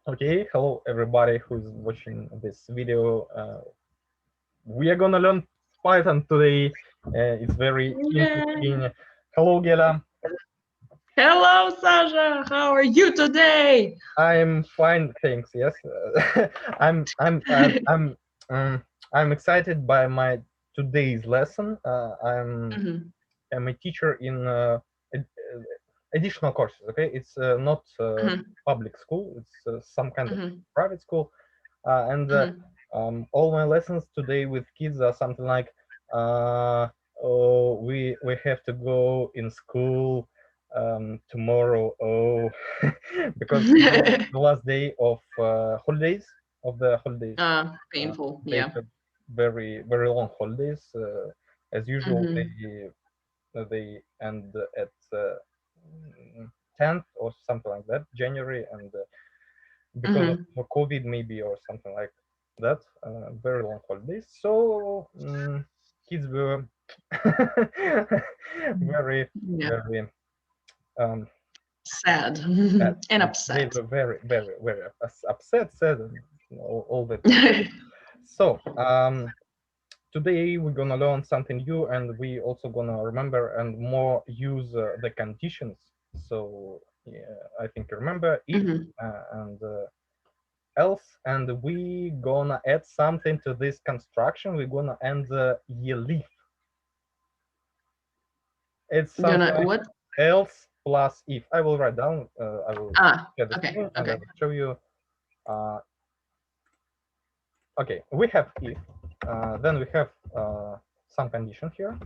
Okay, hello everybody who's watching this video. We are gonna learn Python today. It's very Yeah. interesting. Hello, Gela. Hello, Sasha. How are you today? I'm fine, thanks. Yes, I'm. I'm. I'm. I'm. Um, I'm excited by my today's lesson. Mhm, I'm a teacher in ed- additional courses. Okay, it's not mhm, public school. It's some kind of mhm, private school. And mhm. all my lessons today with kids are something like, oh, we have to go in school tomorrow. Oh, because the last day of holidays of the holidays. Painful. They Yeah. have very long holidays. As usual, Mhm, they end at 10th or something like that, January, and because mhm. of COVID maybe or something like that, very long holidays. So kids were very, Yeah. very um, Sad sad. and They upset. were very upset, sad, and all that stuff. So today we're gonna learn something new, and we also gonna remember and more use the conditions. So yeah, I think you remember if Mhm. and else, and we gonna add something to this construction. We're gonna add the elif. It's something Gonna like what? else plus if. I will write down. I will share the Okay. screen and I Okay. will show you. Uh, okay, we have if. Then we have some condition here.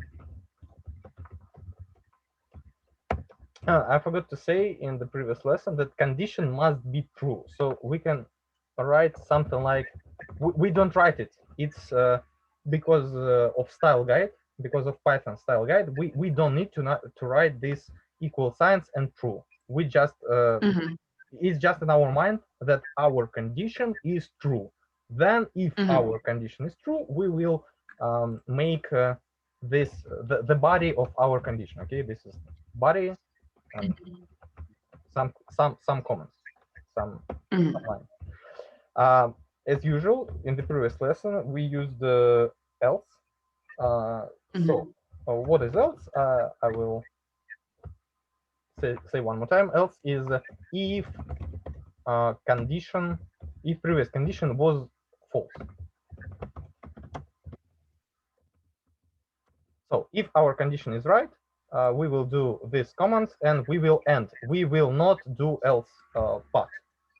I forgot to say in the previous lesson that condition must be true. So we can write something like, we don't write it. It's because of style guide, because of Python style guide, we don't need to write this equal signs and true. We just, Mhm, it's just in our mind that our condition is true. Then if mhm, our condition is true, we will make this, the body of our condition. Okay, this is body and mhm, some comments, some mhm, lines. Um, as usual, in the previous lesson, we used the else. So, mhm, what is else? I will say one more time. Else is if condition, if previous condition was false. So, if our condition is right, we will do these commands and we will end. We will not do else part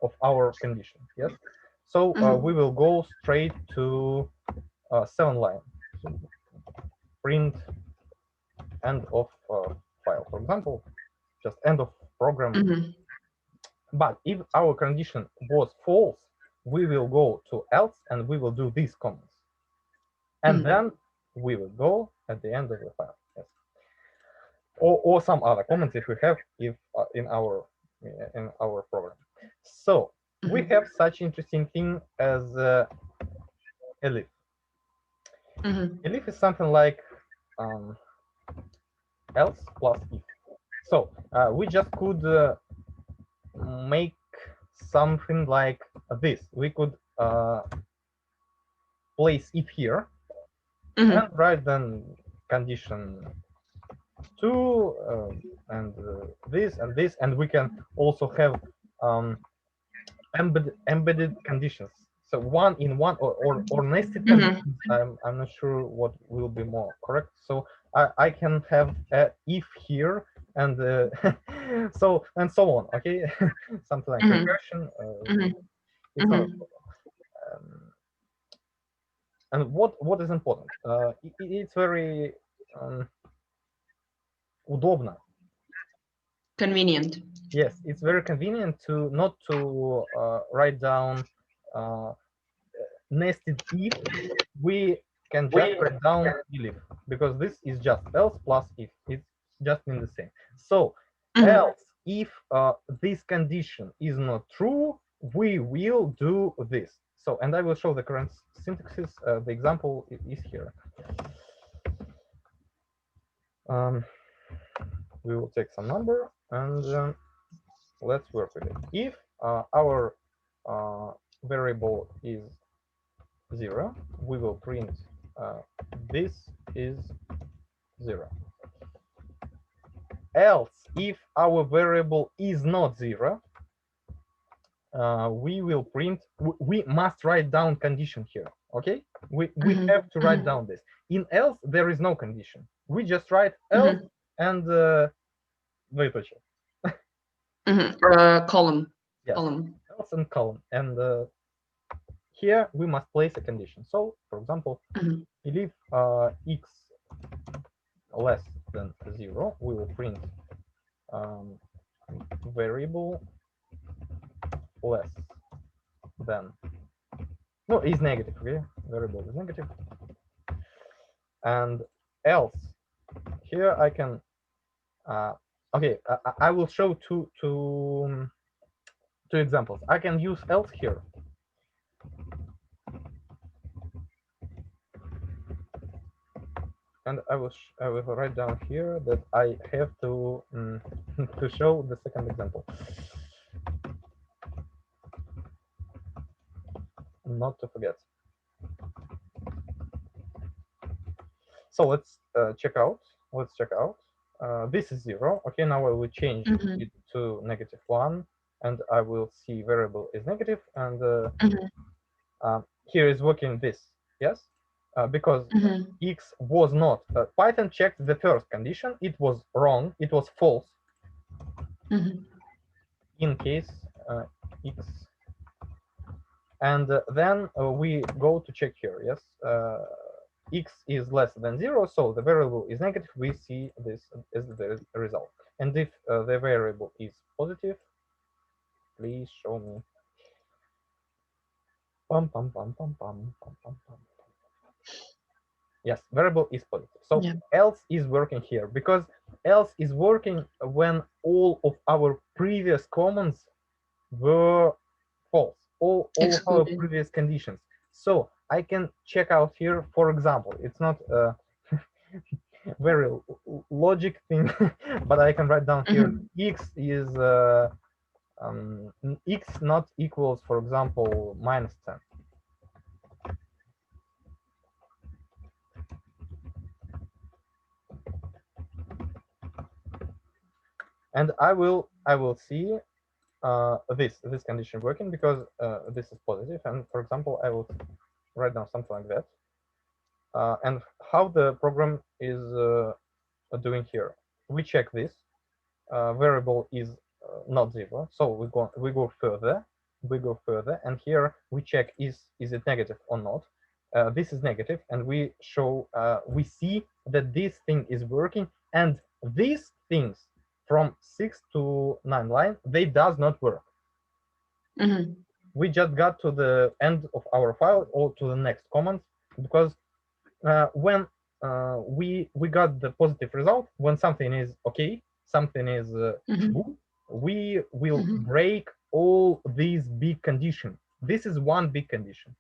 of our condition. Yes. So we mhm, will go straight to 7 line. So print end of file, for example, just end of program. mhm, But if our condition was false, we will go to else and we will do these comments. And mhm. then we will go at the end of the file. Yes. Or some other comments if we have if in our program. So we Mhm, have such interesting thing as elif. mhm, Elif is something like um, else plus if. So we just could make something like this. We could place if here and mhm, write then condition 2 and this, and we can also have um, embedded conditions. So one in one or nested mhm, conditions. I'm not sure what will be more correct. So I can have if here and so and so on. Okay, something like mhm, recursion. mhm, It's not a mhm. problem. And what is important? It's very удобно. Convenient. Yes, it's very convenient to not to write down uh, nested if. We can just write down elif because this is just else plus if. It's just in the same. So Mhm, else if this condition is not true, we will do this. So, and I will show the current syntaxes. The example is here. Um, we will take some number and let's work with it. If our variable is 0, we will print this is 0. Else, if our variable is not 0, we will print, we must write down condition here, okay? We have to write down this. In else, there is no condition. We just write else and двоеточие. Column. Yes, Column. else and column. And here we must place a condition. So, for example, elif x less than 0, we will print variable less than, no, is negative, okay? Variable is negative. And else, here I can, okay, I will show two examples. I can use else here. And I will write down here that I have to to show the second example. Not to forget. So let's check out. Let's check out. This is 0. Okay, now I will change it to -1, and I will see variable is negative, and here is working this. Yes, because x was not. Python checked the first condition. It was wrong. It was false. In case x, and then we go to check here. Yes. X is less than 0, so the variable is negative. We see this as the result. And if the variable is positive, please show me. Pum, pum, pum, pum, pum, pum, pum, pum. Yes, variable is positive. So else is working here, because else is working when all of our previous commands were false, all of our previous conditions. So I can check out here, for example, it's not a very logic thing, but I can write down here x is x not equals, for example, -10. And I will see this condition working, because this is positive. And for example, I will write down something like that. And how the program is doing here, we check this variable is not 0, so we go further, and here we check is it negative or not. This is negative, and we show we see that this thing is working, and these things from 6 to 9 line, they does not work. We just got to the end of our file, or to the next command, because when we got the positive result, when something is okay, something is true, we will break all these big conditions. This is one big condition.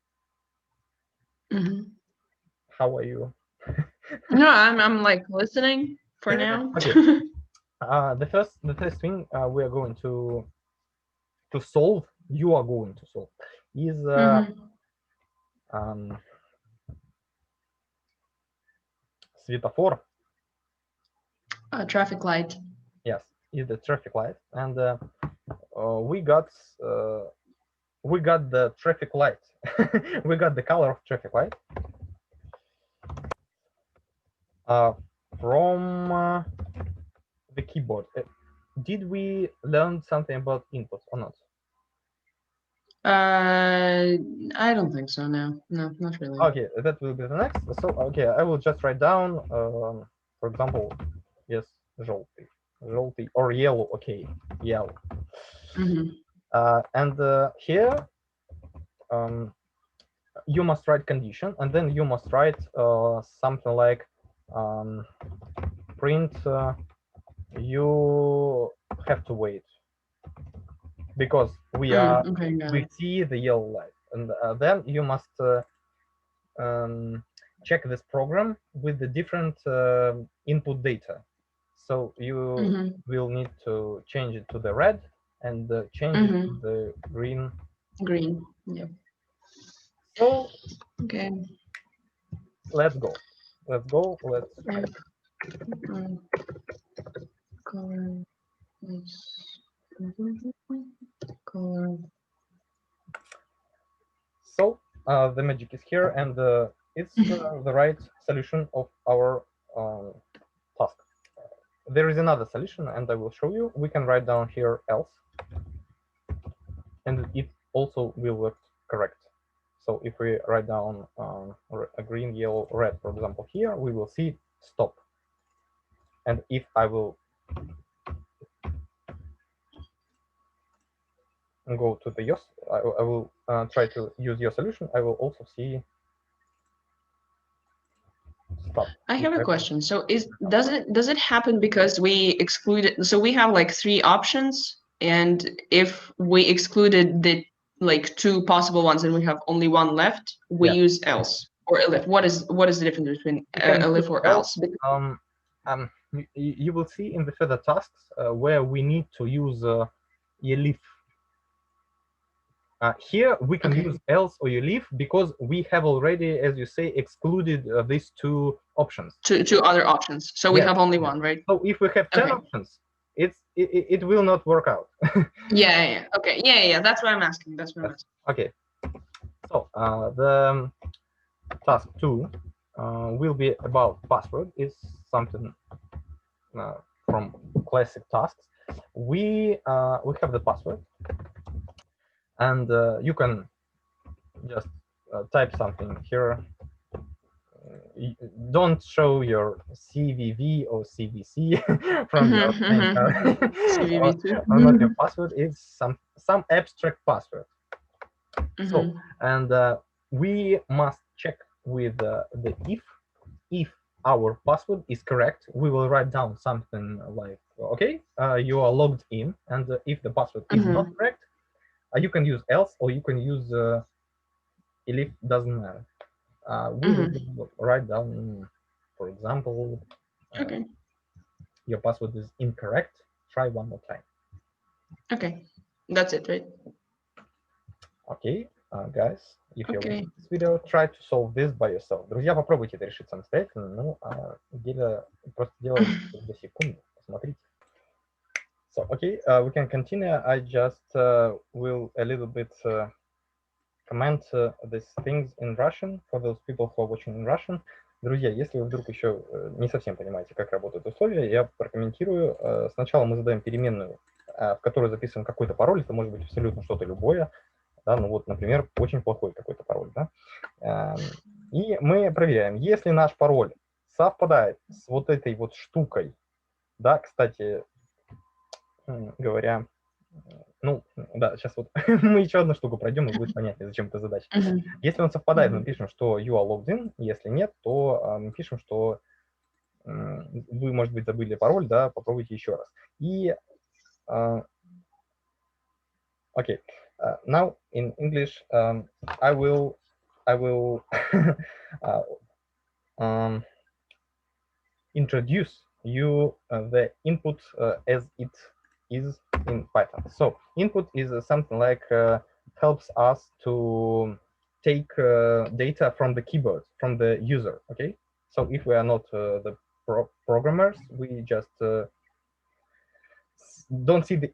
How are you? No, I'm like listening for now. Okay. The first thing we are going to solve, you are going to solve, is semaphore. Traffic light. Yes, is the traffic light, and we got the traffic light. We got the color of traffic light from the keyboard. Did we learn something about inputs or not? I don't think so. No, not really. Okay, that will be the next. So okay, I will just write down, for example, yes, желтый, or yellow. Okay, yellow. And here you must write condition, and then you must write something like print you have to wait, because we are we see the yellow light, and then you must check this program with the different input data. So you will need to change it to the red, and change it to the green Green. Yeah. So Okay. let's go. Let's go. Let's. Color is color. So the magic is here, and it's the right solution of our task. There is another solution, and I will show you. We can write down here else, and it also will work correct. So if we write down a green, yellow, red, for example, here, we will see stop. And if I will go to the yours, I will try to use your solution. I will also see stop. I have a question. So does it happen because we excluded? So we have like 3 options, and if we excluded the like 2 possible ones and we have only 1 left, we use else or elif. What is the difference between elif or else? You will see in the further tasks where we need to use elif. Here we can use else or elif because we have already, as you say, excluded these 2 options. Two other options. So we have only 1, right? So if we have 10 options, it will not work out. Yeah. Okay. Yeah. That's what I'm asking. That's what I'm asking. Okay. So the task 2 will be about password. Is something from classic tasks. We have the password, and you can just type something here. Don't show your CVV or CVC from your or not your password. It's some abstract password. So and we must check with the if our password is correct. We will write down something like, okay, you are logged in, and if the password is not correct, you can use else or you can use elif. Doesn't matter. We will write down, for example, your password is incorrect. Try one more time. Okay, that's it, right? Okay, guys, if you're watching this video, try to solve this by yourself. Друзья, попробуйте это решить самостоятельно. Ну, Геля просто делает за секунду. Посмотрите. So, okay, we can continue. I just will a little bit comment these things in Russian for those people who are watching in Russian. Друзья, если вы вдруг еще не совсем понимаете, как работают условия, я прокомментирую. Сначала мы задаем переменную, в которую записываем какой-то пароль. Это может быть абсолютно что-то любое. Да, ну вот, например, очень плохой какой-то пароль. Да? И мы проверяем, если наш пароль совпадает с вот этой вот штукой. Да, кстати говоря, ну, да, сейчас вот мы еще одну штуку пройдем, и будет понятнее, зачем эта задача. Если он совпадает, мы пишем, что you are logged in. Если нет, то мы пишем, что вы, может быть, забыли пароль, да, попробуйте еще раз. И, окей. Now in English, I will introduce you the input as it is in Python. So input is something like helps us to take data from the keyboard, from the user. Okay. So if we are not the programmers, we just don't see the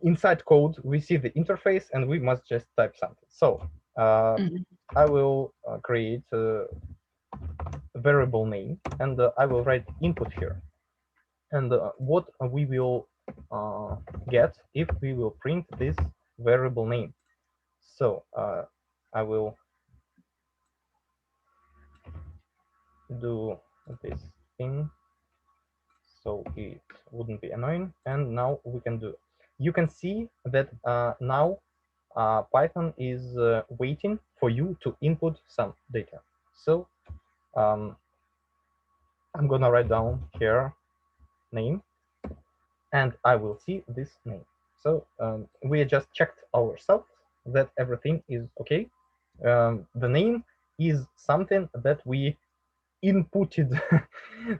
inside code. We see the interface, and we must just type something. So I will create a variable name, and I will write input here. And what we will get if we will print this variable name. So I will do this thing so it wouldn't be annoying. And now we can do. You can see that now Python is waiting for you to input some data. So I'm gonna write down here name, and I will see this name. So we just checked ourselves that everything is okay. The name is something that we inputted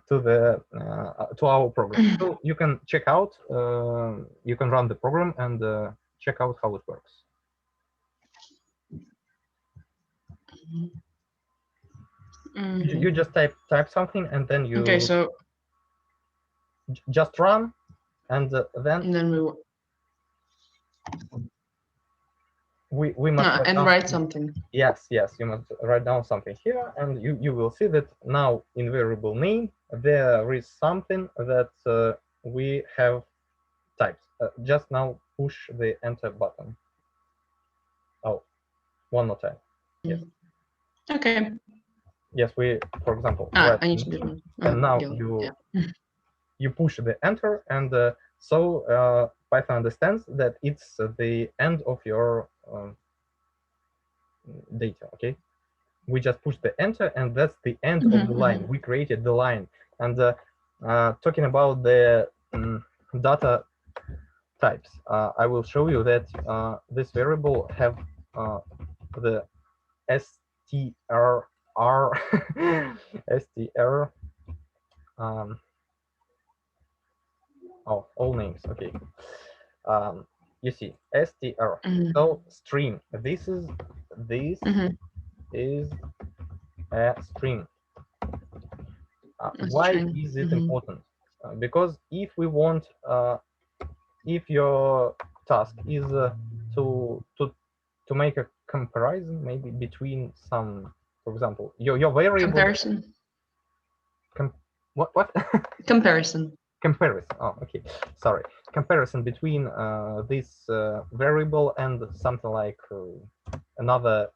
to our program. So you can check out, you can run the program and check out how it works. You just type something and then you okay, so just run, and then we must write something. Yes, you must write down something here, and you will see that now in variable name there is something that we have typed. Just now push the enter button. Oh, one more time. Yes. Okay. Yes, we, for example, I need to do it. and now Gilly, you push the enter, and so Python understands that it's the end of your data. Okay, we just push the enter, and that's the end of the line. We created the line. And talking about the data types, I will show you that this variable have the str str oh, all names. Okay, you see str. So string. This is a string. Why is it important? Because if we want, if your task is to make a comparison, maybe between some, for example, your variable comparison. What? Comparison. Comparison. Oh, okay. Sorry. Comparison between this variable and something like another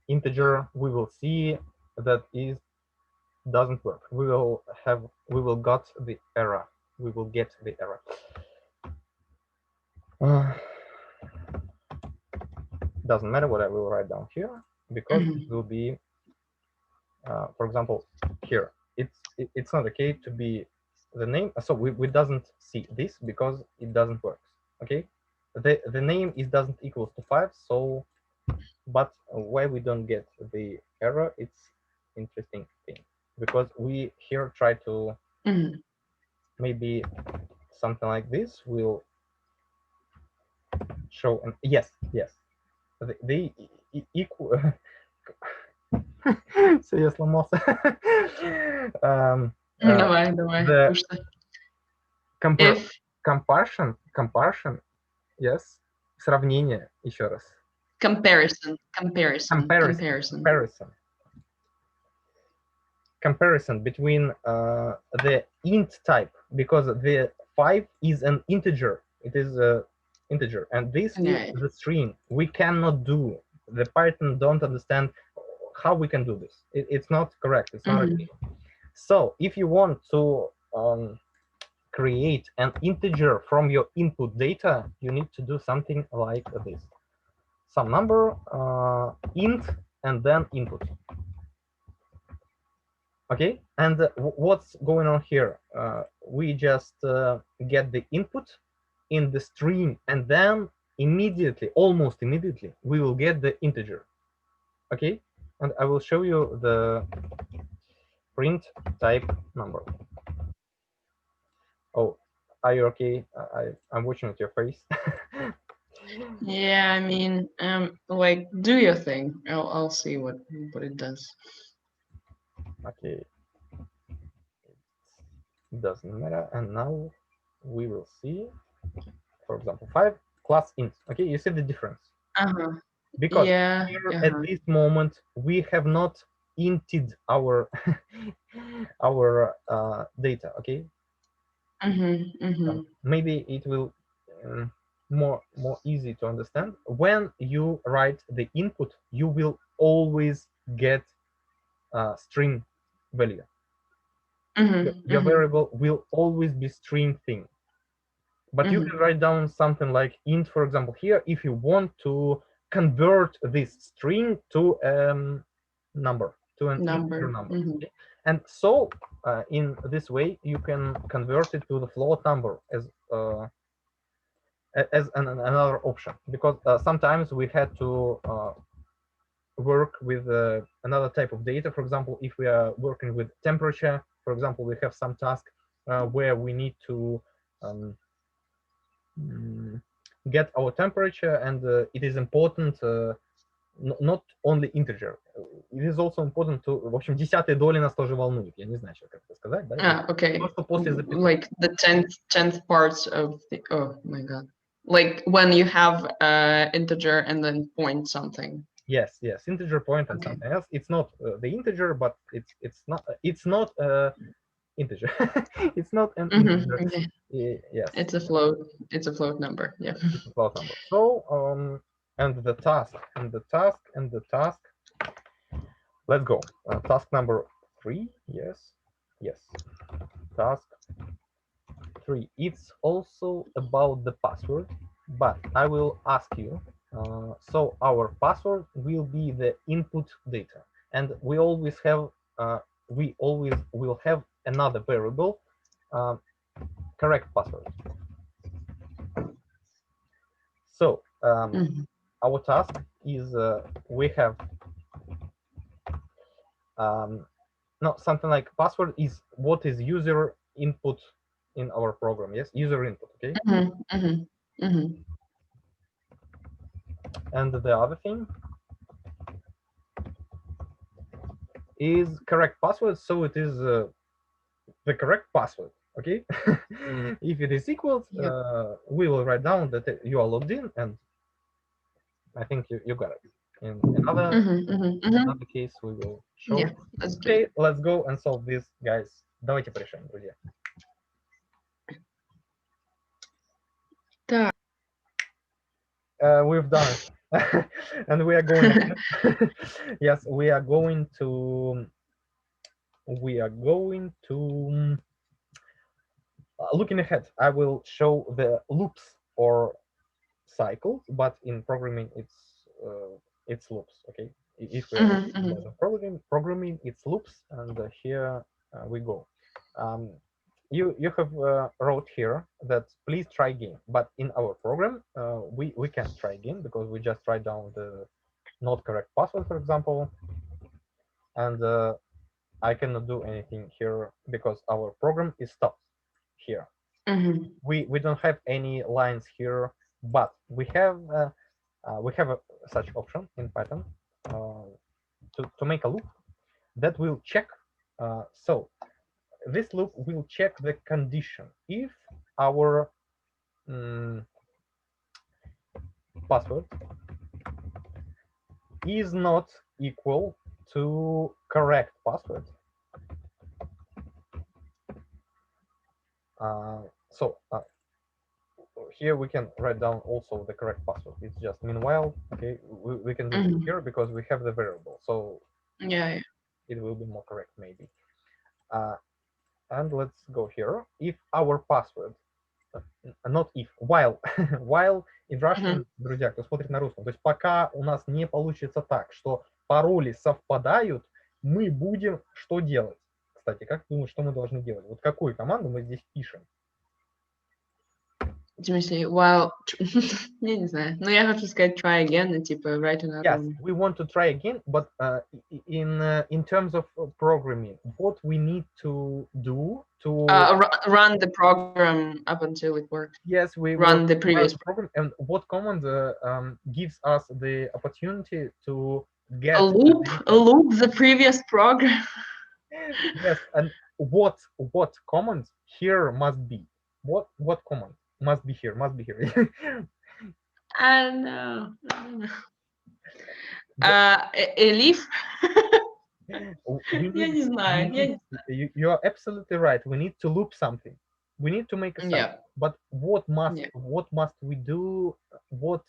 integer. We will see that is doesn't work. We will get the error. We will get the error. Doesn't matter what I will write down here, because it will be, for example, here it's not okay to be the name. So we doesn't see this because it doesn't work. Okay, the name is doesn't equals to 5. So, but why we don't get the error? It's interesting thing, because we here try to maybe something like this will show. And yes, they equal. Все, я сломался. Давай, Comparison, yes. Сравнение, еще раз. Comparison between the int type, because the 5 is an integer. It is a integer, and this is the string. We cannot do. The Python don't understand how we can do this. It's not correct. It's not okay. So if you want to create an integer from your input data, you need to do something like this: some number, int, and then input. Okay, and what's going on here? We just get the input in the string, and then immediately, almost immediately, we will get the integer. Okay, and I will show you the print type number. Oh, are you okay? I'm watching at your face. Yeah, I mean, like, do your thing. I'll see what it does. Okay, it doesn't matter. And now we will see, for example, 5 class int. Okay, you see the difference. Because here at this moment we have not inted our our data. Okay. Maybe it will more easy to understand. When you write the input, you will always get string value. Your variable will always be string thing. But you can write down something like int, for example, here, if you want to convert this string to number, to an integer number. Okay? And so in this way you can convert it to the float number as another option, because sometimes we had to work with another type of data. For example, if we are working with temperature, for example, we have some task where we need to get our temperature, and it is important not only integer. It is also important to, в общем, десятые доли нас тоже волнуют. Я не знаю, как это сказать, да? Okay. То, что после запятой. Like the tenth parts of the, oh my god. Like when you have integer and then point something. Yes, integer point and something else. It's not the integer, but it's not integer. It's not an integer. Okay. Yes. It's a float. It's a float number. Yeah. It's a float number. So and the task. Let's go. Task number 3. Yes. Task 3. It's also about the password, but I will ask you. So our password will be the input data, and we always will have another variable, correct password. So our task is we have something like password is what is user input in our program. Yes, user input. Okay. And the other thing is correct password, so it is the correct password. Okay. If it is equal, we will write down that you are logged in, and I think you got it. In another case, we will show. Yeah, okay, let's go and solve this, guys. Давайте порешаем, друзья. We've done it. And we are going ahead. Yes, we are going to looking ahead. I will show the loops or cycles, but in programming it's loops. Okay, if we are programming it's loops, and here we go. You have wrote here that please try again, but in our program we can't try again because we just write down the not correct password, for example, and I cannot do anything here because our program is stopped here. We don't have any lines here, but we have such option in Python to make a loop that will check. So this loop will check the condition if our password is not equal to correct password. So here we can write down also the correct password. It's just meanwhile. Okay, we can do it here because we have the variable. So yeah, it will be more correct maybe. And let's go here. If our password, not if, while in Russian, друзья, кто смотрит на русском, то есть пока у нас не получится так, что пароли совпадают, мы будем что делать? Кстати, как думаешь, что мы должны делать? Вот какую команду мы здесь пишем? В смысле, while, я не знаю, но я хочу сказать try again, и типа write another Yes, one. we want to try again, but in terms of programming, what we need to do to run the program up until it works. Yes, we run the previous program, and what command gives us the opportunity to get a loop the previous program. Yes, and what command here must be? What command must be here? I don't know. Elif. Я не знаю. You are absolutely right. We need to loop something. We need to make a cycle. Yeah. But what must we do? What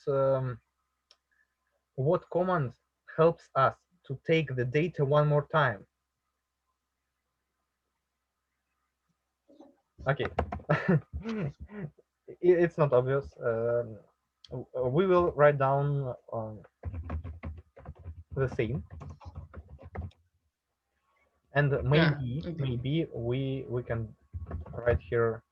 command helps us to take the data one more time? Okay. It's not obvious. We will write down the same, and maybe we can write here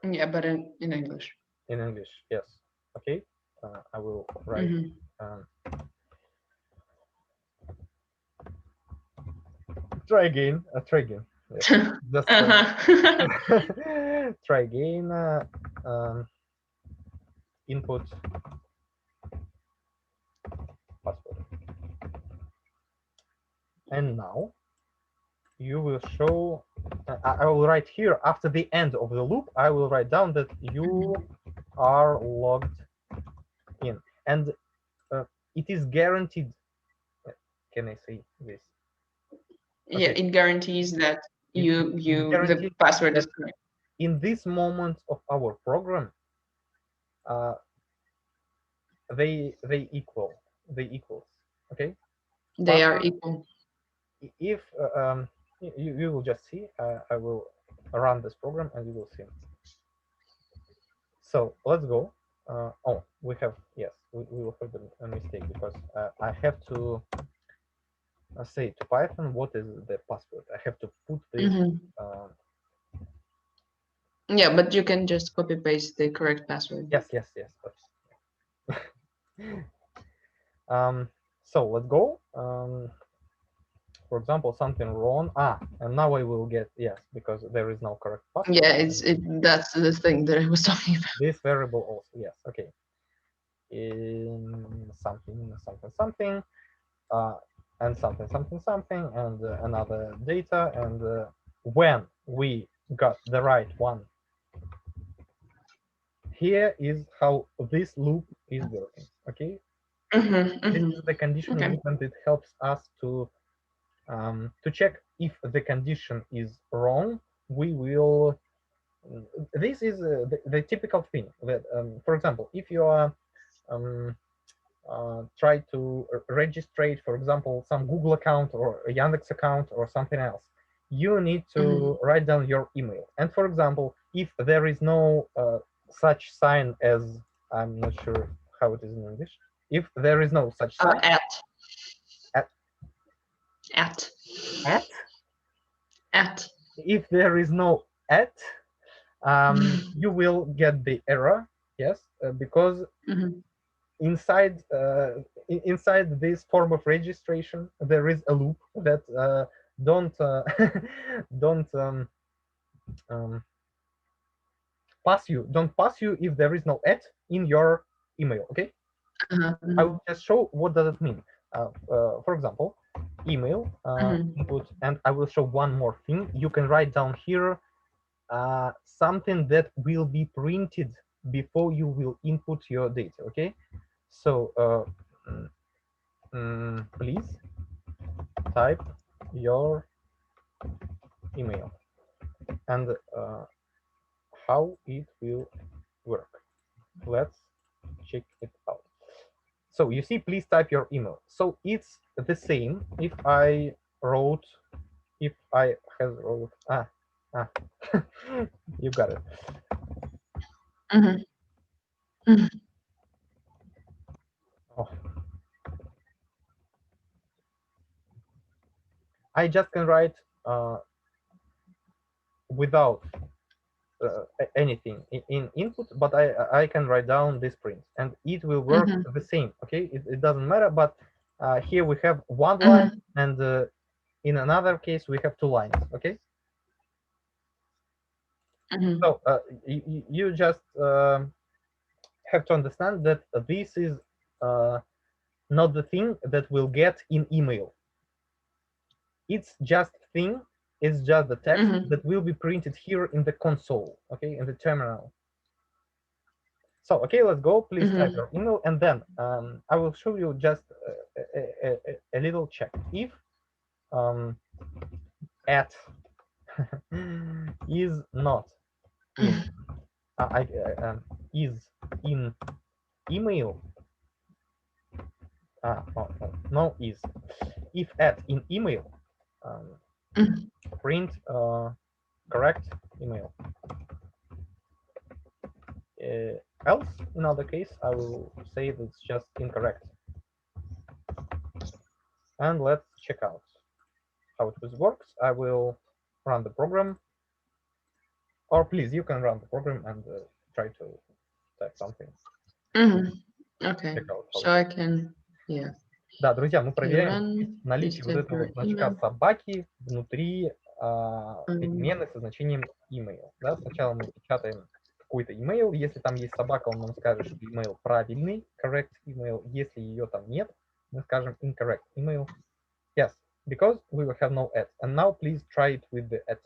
yeah, but in English. In English, yes. Okay. I will write try again. Yes. Just try again. Input password. And now you will show. I will write here after the end of the loop. I will write down that you are logged in, and it is guaranteed. Can I say this? Yeah, Okay. it guarantees that the password is correct. In this moment of our program, they equals. Okay. They are equal. If you will just see, I will run this program and you will see. So let's go. Oh, we have, yes, we will have a mistake because I have to say to Python what is the password. I have to put this. Yeah, but you can just copy paste the correct password. Yes. So let's go. For example, something wrong. And now I will get yes because there is no correct password. Yeah, that's the thing that I was talking about. This variable also, yes, okay. In something, and something, and another data, and when we got the right one, here is how this loop is working. Okay. This is the conditional loop, and it helps us to check if the condition is wrong. We will. This is the typical thing that, for example, if you are try to register, for example, some Google account or a Yandex account or something else, you need to write down your email. And for example, if there is no such sign as, I'm not sure how it is in English, if there is no such sign, if there is no at, you will get the error, yes, because inside this form of registration there is a loop that don't pass you if there is no at in your email. Okay. I will just show what does it mean. For example, email input, and I will show one more thing. You can write down here something that will be printed before you will input your data. Okay. So please type your email and how it will work. Let's check it out. So you see, please type your email. So it's the same if I wrote, you got it. Oh. I just can write without anything in input, but I can write down this print and it will work the same. Okay, it doesn't matter, but here we have one line, and in another case we have two lines. Okay. So you just have to understand that this is not the thing that we'll get in email. It's just thing. It's just the text that will be printed here in the console. Okay, in the terminal. So okay, let's go. Please type your email, and then I will show you just a little check. If at is not in is in email. No is. If at in email, print correct email. Else, in other case, I will say that it's just incorrect. And let's check out how this works. I will run the program. Or please, you can run the program and try to type something. Okay, so I can, yeah. Да, друзья, мы проверяем наличие вот этого значка собаки внутри переменной со значением email. Да? Сначала мы печатаем какой-то email. Если там есть собака, он нам скажет, что email правильный, correct email. Если ее там нет, мы скажем incorrect email. Yes, because we will have no at. And now please try it with the at.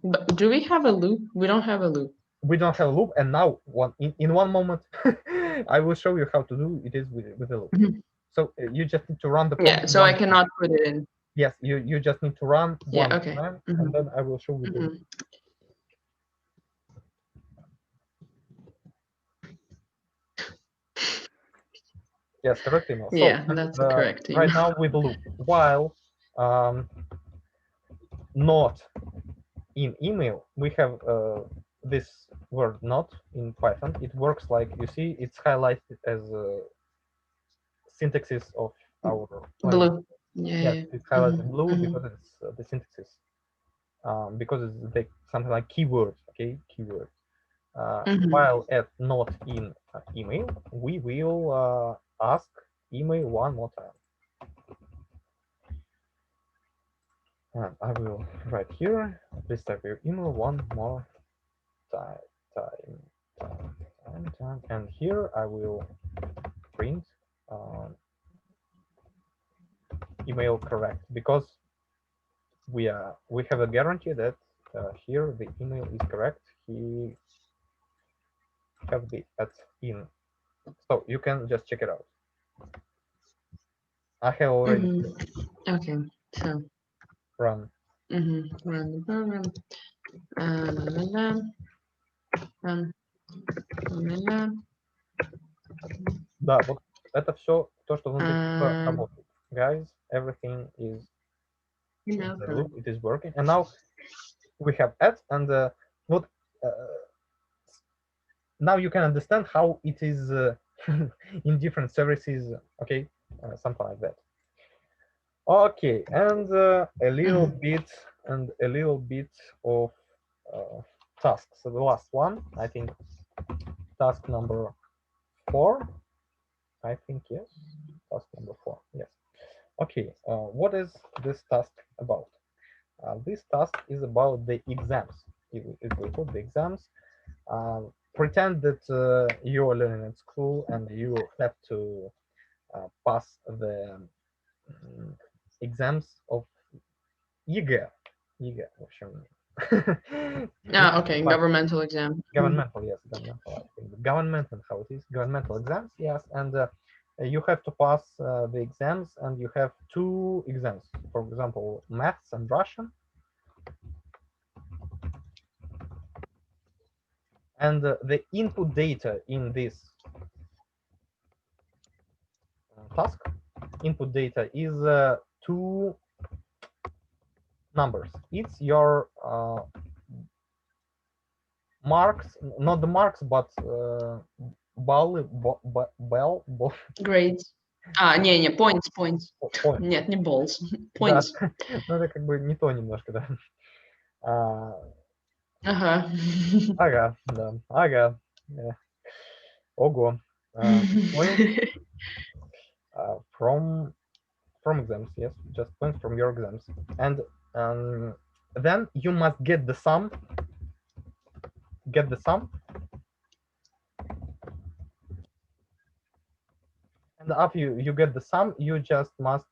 But do we have a loop? We don't have a loop. We don't have a loop, and now in one moment I will show you how to do it is with a loop. So you just need to run the prompt. Yeah, so I cannot put it in. Yes, you just need to run one okay. time, and then I will show you the loop. Yes, correct email. Yeah, so, that's the correct email. Right now with loop, while not in email, we have this word not in Python. It works like, you see, it's highlighted as syntaxes of our blue. Yeah, it's highlighted blue because it's the syntaxes. Because it's something like keyword, okay, keyword. While at not in email, we will ask email one more time. And I will write here, please type your email one more time. And here I will print email correct, because we have a guarantee that here the email is correct. He have the at in, so you can just check it out. I have already Okay, so run. Run the program. Да, вот это все то, что внутри работает. Guys, everything is in the loop, it is working. And now we have at, and what now you can understand how it is in different services, okay, something like that. Okay, and a little bit of tasks. So the last one, I think, task number 4. I think, yes, task number 4. Yes. Okay, what is this task about? This task is about the exams. If we put the exams, pretend that you are learning at school and you have to pass the exams of ЕГЭ, в общем. Okay, governmental exam. Governmental, yes, governmental. I think governmental, how it is, governmental exams, yes, and you have to pass the exams, and you have 2 exams, for example, maths and Russian. And the input data in this task, input data is 2 numbers. It's your marks, not the marks, but grades. Не, points. Нет, не balls. Points. Да. Ну, это как бы не то немножко, да. Ага, да. Ага. Ого. Points from exams, yes, just points from your exams. And then you must get the sum. And after you get the sum, you just must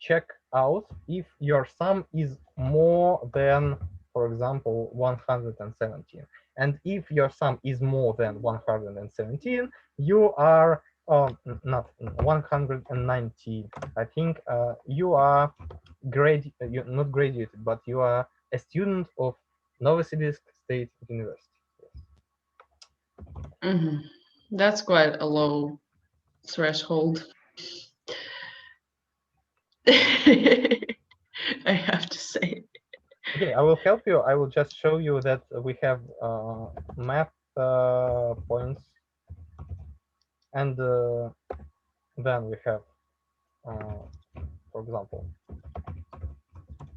check out if your sum is more than, for example, 117. And if your sum is more than 117, you are not 190. I think you are you're not graduated, but you are a student of Novosibirsk State University. That's quite a low threshold. I have to say. Okay, I will help you. I will just show you that we have math points, and then we have, for example,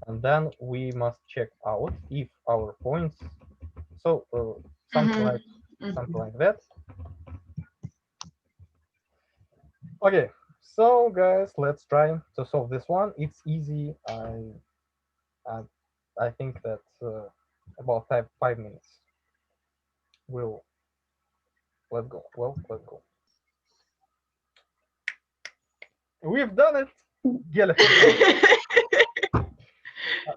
and then we must check out if our points. So something like that. Okay, So guys, let's try to solve this one. It's easy. I think that about 5 minutes. Let's go. Well, let's go. We've done it. Gela has done it.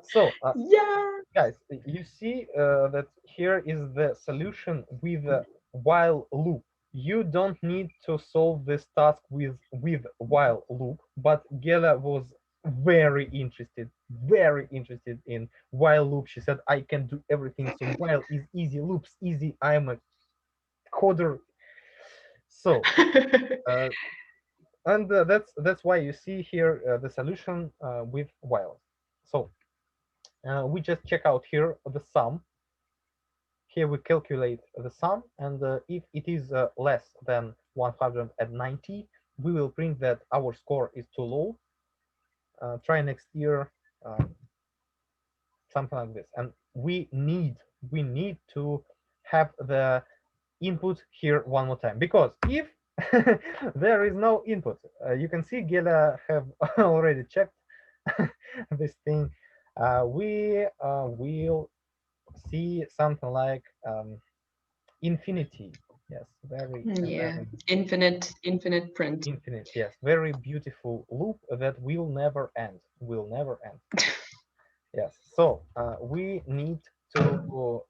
So Yeah. guys, you see that here is the solution with a while loop. You don't need to solve this task with while loop, but Gela was very interested in while loop. She said, I can do everything, so while is easy, loops easy, I'm a coder. So and that's why you see here the solution with while. So we just check out here the sum. Here we calculate the sum, and if it is less than 190, we will print that our score is too low. Try next year, something like this. And we need to have the input here one more time, because if there is no input, you can see Gela have already checked this thing. We will see something like infinity. Yes, Yeah. very Infinite print. infinite. Yes, very beautiful loop that will never end. Will never end. Yes. So we need to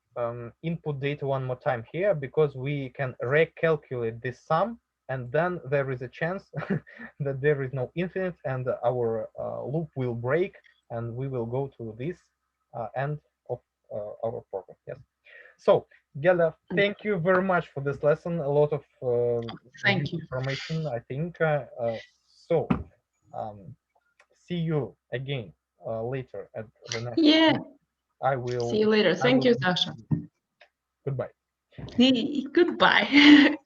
input data one more time here, because we can recalculate this sum, and then there is a chance that there is no infinite, and our loop will break, and we will go to this end of our program. Yes. So, Gela, thank you very much for this lesson. A lot of Thank good you. information, I think. So, um, see you again later at the next. Yeah. I will. See you later. I Thank will. you, Sasha. Goodbye. Goodbye.